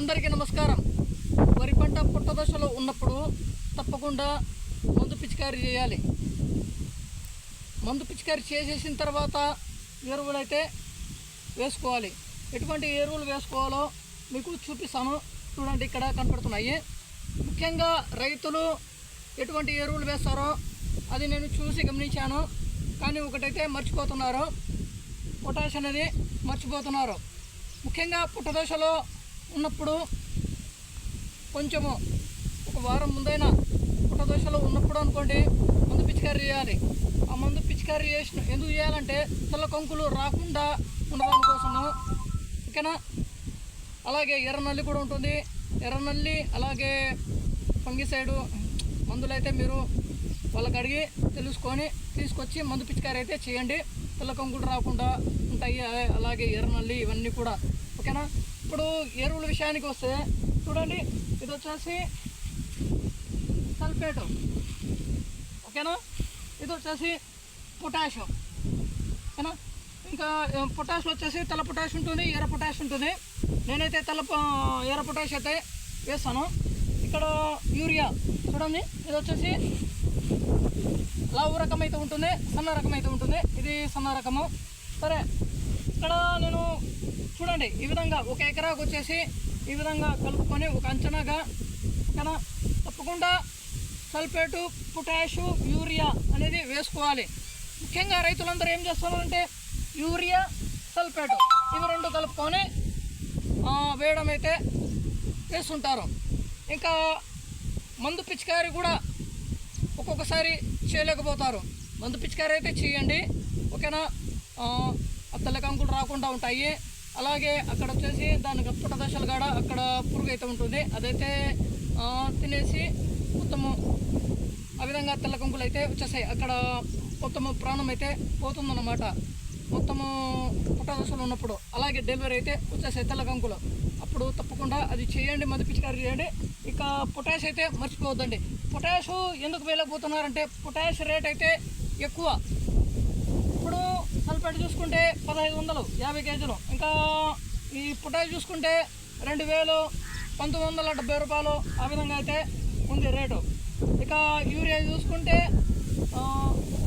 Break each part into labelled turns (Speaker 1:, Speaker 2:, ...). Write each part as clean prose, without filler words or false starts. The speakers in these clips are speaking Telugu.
Speaker 1: అందరికీ నమస్కారం. వరి పంట పుట్ట దశలో ఉన్నప్పుడు తప్పకుండా మందు పిచికారీ చేయాలి. మందు పిచికారీ చేసేసిన తర్వాత ఎరువులు అయితే వేసుకోవాలి. ఎటువంటి ఎరువులు వేసుకోవాలో మీకు చూపిస్తాను. చూడండి, ఇక్కడ కనపడుతున్నాయి. ముఖ్యంగా రైతులు ఎటువంటి ఎరువులు వేస్తారో అది నేను చూసి గమనించాను. కానీ ఒకటైతే మర్చిపోతున్నారు, పొటాష్ అనేది మర్చిపోతున్నారు. ముఖ్యంగా పుట్ట దశలో ఉన్నప్పుడు కొంచెము ఒక వారం ముందైనా పుట్ట దశలో ఉన్నప్పుడు అనుకోండి మందు పిచికారీ చేయాలి. ఆ మందు పిచికారీ ఎందుకు చేయాలంటే తెల్ల కంకులు రాకుండా ఉండడం కోసము, ఓకేనా. అలాగే ఎర్రనల్లి కూడా ఉంటుంది. ఎర్రనల్లి అలాగే ఫంగిసైడు మందులు అయితే మీరు వాళ్ళకి అడిగి తెలుసుకొని తీసుకొచ్చి మందు పిచికారీ అయితే చేయండి. తెల్ల కంకులు రాకుండా ఉంటాయి. అలాగే ఎర్రనల్లి ఇవన్నీ కూడా, ఓకేనా. ఇప్పుడు ఎరువుల విషయానికి వస్తే చూడండి, ఇది వచ్చేసి సల్ఫేటు, ఓకేనా. ఇది వచ్చేసి పొటాషియం, ఓకేనా. ఇంకా పొటాష్ వచ్చేసి తెల్ల పొటాష్ ఉంటుంది, ఎర్ర పొటాష్ ఉంటుంది. నేనైతే ఎర్ర పొటాష్ అయితే వేస్తాను. ఇక్కడ యూరియా చూడండి, ఇది వచ్చేసి లావు రకం అయితే ఉంటుంది, సన్న రకం అయితే ఉంటుంది. ఇది సన్న రకము. సరే, ఇక్కడ నేను చూడండి ఈ విధంగా ఒక ఎకరాకు వచ్చేసి ఈ విధంగా కలుపుకొని ఒక అంచనాగా, ఓకేనా. తప్పకుండా సల్ఫేటు, పొటాషు, యూరియా అనేది వేసుకోవాలి. ముఖ్యంగా రైతులందరూ ఏం చేస్తున్నారంటే యూరియా, సల్ఫేటు ఇవి రెండు కలుపుకొని వేయడం అయితే వేస్తుంటారు. ఇంకా మందు పిచికారీ కూడా ఒక్కొక్కసారి చేయలేకపోతారు. మందు పిచికారీ అయితే చేయండి, ఓకేనా. తెల్ల కంకులు రాకుండా ఉంటాయి. అలాగే అక్కడ వచ్చేసి దానికి పుట్ట దశలు కాడ అక్కడ పురుగు అయితే ఉంటుంది, అదైతే తినేసి మొత్తము ఆ విధంగా తెల్ల కంకులు అయితే వచ్చేసాయి. అక్కడ మొత్తము ప్రాణం అయితే పోతుందన్నమాట, మొత్తము పుట్ట దశలు ఉన్నప్పుడు. అలాగే డెలివరీ అయితే వచ్చేసాయి తెల్ల కంకులు. అప్పుడు తప్పకుండా అది చేయండి, మందు పిచికారీ చేయండి. ఇక పొటాష్ అయితే మర్చిపోవద్దండి. పొటాషు ఎందుకు వేయలేకపోతున్నారంటే పొటాష్ రేట్ అయితే ఎక్కువ. ఇప్పుడు సల్ఫేట్ చూసుకుంటే 1500 50 కేజీలు. ఇంకా ఈ పొటాష్ చూసుకుంటే 2000 1970 రూపాయలు ఆ విధంగా అయితే ఉంది రేటు. ఇక యూరియా చూసుకుంటే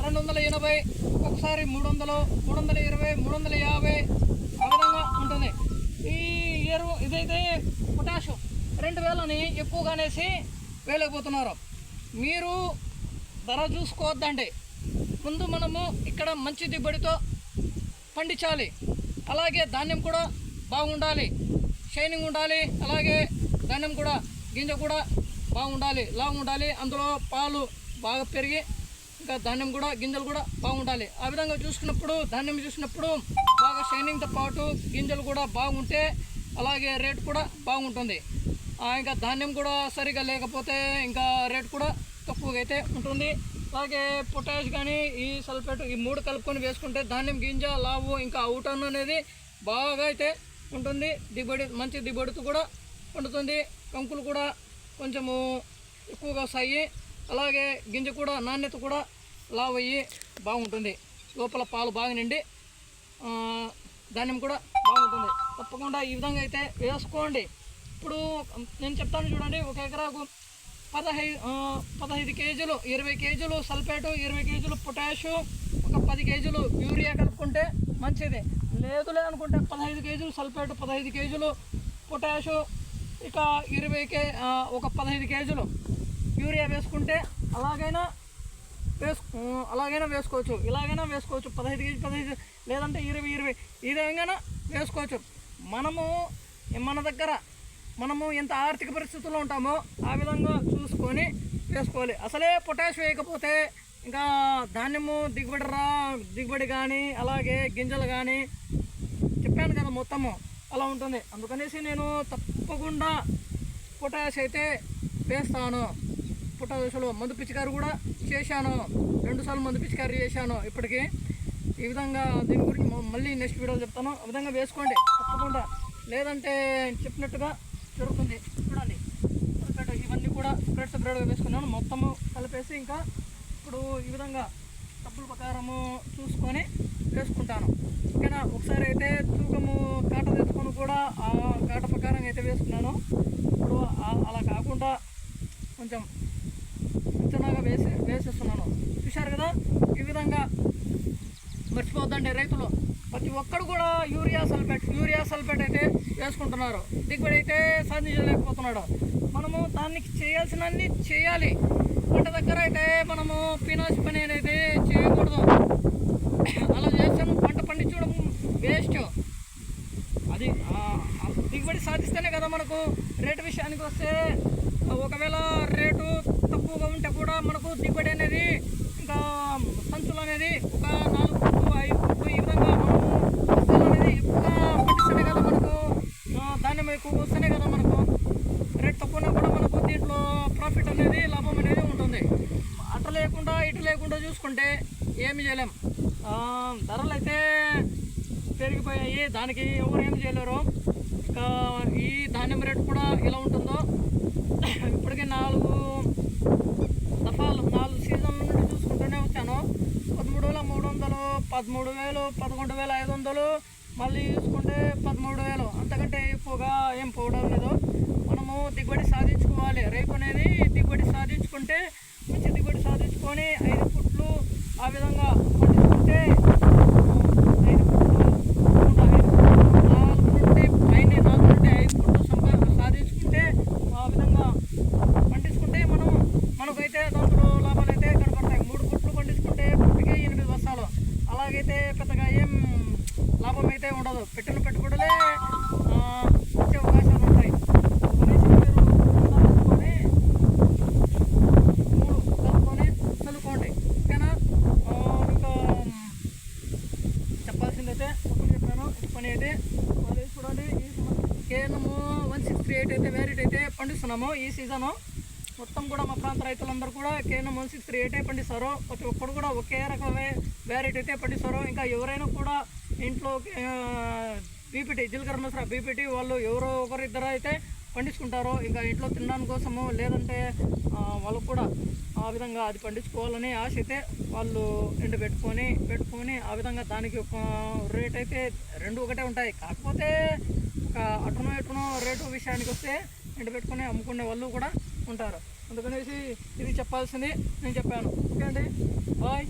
Speaker 1: 280, ఒక్కొక్కసారి 300, 320, 350 ఆ విధంగా ఉంటుంది. ఈ ఇదైతే పొటాషు 2000 ఎక్కువగానేసి వేయలేకపోతున్నారు. మీరు ధర చూసుకోవద్దండి. ముందు మనము ఇక్కడ మంచి దిగుబడితో పండించాలి. అలాగే ధాన్యం కూడా బాగుండాలి, షైనింగ్ ఉండాలి. అలాగే ధాన్యం కూడా గింజ కూడా బాగుండాలి, లావు ఉండాలి. అందులో పాలు బాగా పెరిగి ఇంకా ధాన్యం కూడా గింజలు కూడా బాగుండాలి. ఆ విధంగా చూసుకున్నప్పుడు ధాన్యం చూసినప్పుడు బాగా షైనింగ్తో పాటు గింజలు కూడా బాగుంటే అలాగే రేటు కూడా బాగుంటుంది. ఇంకా ధాన్యం కూడా సరిగా లేకపోతే ఇంకా రేటు కూడా తక్కువగా అయితే ఉంటుంది. అలాగే పొటాష్ కానీ ఈ సల్ఫేట్ ఈ మూడు కలుపుకొని వేసుకుంటే ధాన్యం గింజ, లావు ఇంకా అవుటన్ అనేది బాగా అయితే ఉంటుంది. దిగుబడి మంచి దిగుబడితో కూడా పండుతుంది. కంకులు కూడా కొంచెము ఎక్కువగా వస్తాయి. అలాగే గింజ కూడా నాణ్యత కూడా లావు అయ్యి బాగుంటుంది. లోపల పాలు బాగా నిండి ధాన్యం కూడా బాగుంటుంది. తప్పకుండా ఈ విధంగా అయితే వేసుకోండి. ఇప్పుడు నేను చెప్తాను చూడండి, ఒక ఎకరాకు 15 కేజీలు 20 కేజీలు సల్ఫేటు, 20 కేజీలు పొటాషు, ఒక 10 కేజీలు యూరియా కలుపుకుంటే మంచిది. లేదులే అనుకుంటే 15 కేజీలు సల్ఫేటు, 15 కేజీలు పొటాషు, ఇక ఒక 15 కేజీలు యూరియా వేసుకుంటే అలాగైనా వేసుకోవచ్చు, ఇలాగైనా వేసుకోవచ్చు. 15 కేజీ 15 లేదంటే 20 ఈ విధంగా వేసుకోవచ్చు. మన దగ్గర మనము ఎంత ఆర్థిక పరిస్థితుల్లో ఉంటామో ఆ విధంగా చూసుకొని వేసుకోవాలి. అసలే పొటాష్ వేయకపోతే ఇంకా ధాన్యము దిగుబడి కానీ అలాగే గింజలు కానీ చెప్పాను కదా మొత్తము అలా ఉంటుంది. అందుకనేసి నేను తప్పకుండా పొటాష్ అయితే వేస్తాను. పుట్ట దశలో మందు పిచికారీ కూడా చేశాను, 2 సార్లు మందు పిచికారీ చేశాను ఇప్పటికీ. ఈ విధంగా దీని గురించి మళ్ళీ నెక్స్ట్ వీడియోలో చెప్తాను. ఆ విధంగా వేసుకోండి తప్పకుండా, లేదంటే చెప్పినట్టుగా జరుగుతుంది. చూడండి, ఇవన్నీ కూడా సపరేట్గా వేసుకున్నాను, మొత్తము కలిపేసి ఇంకా ఇప్పుడు ఈ విధంగా డబ్బుల ప్రకారము చూసుకొని వేసుకుంటాను. ఓకేనా. ఒకసారి అయితే తూకము కాట తెచ్చుకొని కూడా ఆ కాట ప్రకారం అయితే వేసుకున్నాను. కదండి రైతులు ప్రతి ఒక్కరు కూడా యూరియా సల్ఫేట్ అయితే వేసుకుంటున్నారు, దిగుబడి అయితే సాధించలేకపోతున్నాడు. మనము దానికి చేయాల్సినన్ని చేయాలి. పంట దగ్గర అయితే మనము పీనాసి పని అనేది చేయకూడదు. అలా చేస్తాము పంట పండించడం వేస్ట్. అది దిగుబడి సాధిస్తేనే కదా మనకు. రేటు విషయానికి వస్తే ఒకవేళ రేటు తక్కువగా ఉంటే కూడా మనకు దిగుబడి అనేది ఇంకా సంచులు అనేది ఒక 4 ఫుట్లు 5 ఫుట్లు ఈ విధంగా మనము వస్తువులు అనేది ఎక్కువగా పండిస్తేనే కదా మనకు ధాన్యం ఎక్కువ వస్తేనే కదా మనకు. రేట్ తక్కువనే కూడా మనకు దీంట్లో ప్రాఫిట్ అనేది లాభం అనేది ఉంటుంది. ఇటు లేకుండా చూసుకుంటే ఏమి చేయలేం. ధరలు అయితే పెరిగిపోయాయి, దానికి ఎవరు ఏం చేయలేరు. ఇంకా ఈ ధాన్యం రేటు కూడా ఎలా ఉంటుందో ఇప్పటికే 4 సీజన్ల నుండి చూసుకుంటూనే వచ్చాను. 13,300, 13,000, 11,500, మళ్ళీ చూసుకుంటే 13,000. అంతకంటే ఎక్కువగా ఏం పోవడం లేదు. మనము దిగుబడి సాధించుకోవాలి. రైతు అనేది దిగుబడి సాధించుకుంటే మంచి దిగుబడి సాధించుకొని 5 ఫుట్లు ఆ విధంగా పండించుకుంటే 5 ఫుట్లు 4 నుండి 5 ఫుట్లు సాధించుకుంటే ఆ విధంగా పండించుకుంటే మనకైతే దాంట్లో లాభాలు అయితే కనపడతాయి. 3 ఫుట్లు పండించుకుంటే పుట్టికి 8 బస్తాలు. అలాగైతే పెద్దగా ఏం లాభం అయితే ఉండదు. పెట్టిన పెట్టుబడులే వచ్చే అవకాశాలు ఉంటాయి. చదువుకోండి ఓకేనా. ఇంకా చెప్పాల్సిందైతే తప్పని చెప్పాను. పని అయితే అది చూడండి. కేఎన్ఎం 168 అయితే వేరేట్ అయితే పండిస్తున్నాము ఈ సీజను. మొత్తం కూడా మా ప్రాంత రైతులందరూ కూడా కేఎన్ఎం 168 పండిస్తారు. ప్రతి ఒక్కరు కూడా ఒకే రకమే వేరేట్ అయితే పండిస్తారు. ఇంకా ఎవరైనా కూడా ఇంట్లో బీపీటీ జీలకర్ర మసరా బీపీటీ వాళ్ళు ఎవరో ఒకరిద్దరు అయితే పండించుకుంటారు. ఇంకా ఇంట్లో తినడానికి కోసము లేదంటే వాళ్ళకు కూడా ఆ విధంగా అది పండించుకోవాలని ఆశ అయితే వాళ్ళు పెట్టుకొని ఆ విధంగా దానికి ఒక రేట్ అయితే 2 ఒకటే ఉంటాయి. కాకపోతే ఒక అటునో రేటు విషయానికి వస్తే పెట్టుకొని అమ్ముకునే వాళ్ళు కూడా ఉంటారు. అందుకనేసి ఇది చెప్పాల్సింది నేను చెప్పాను. ఓకే అండి, బాయ్.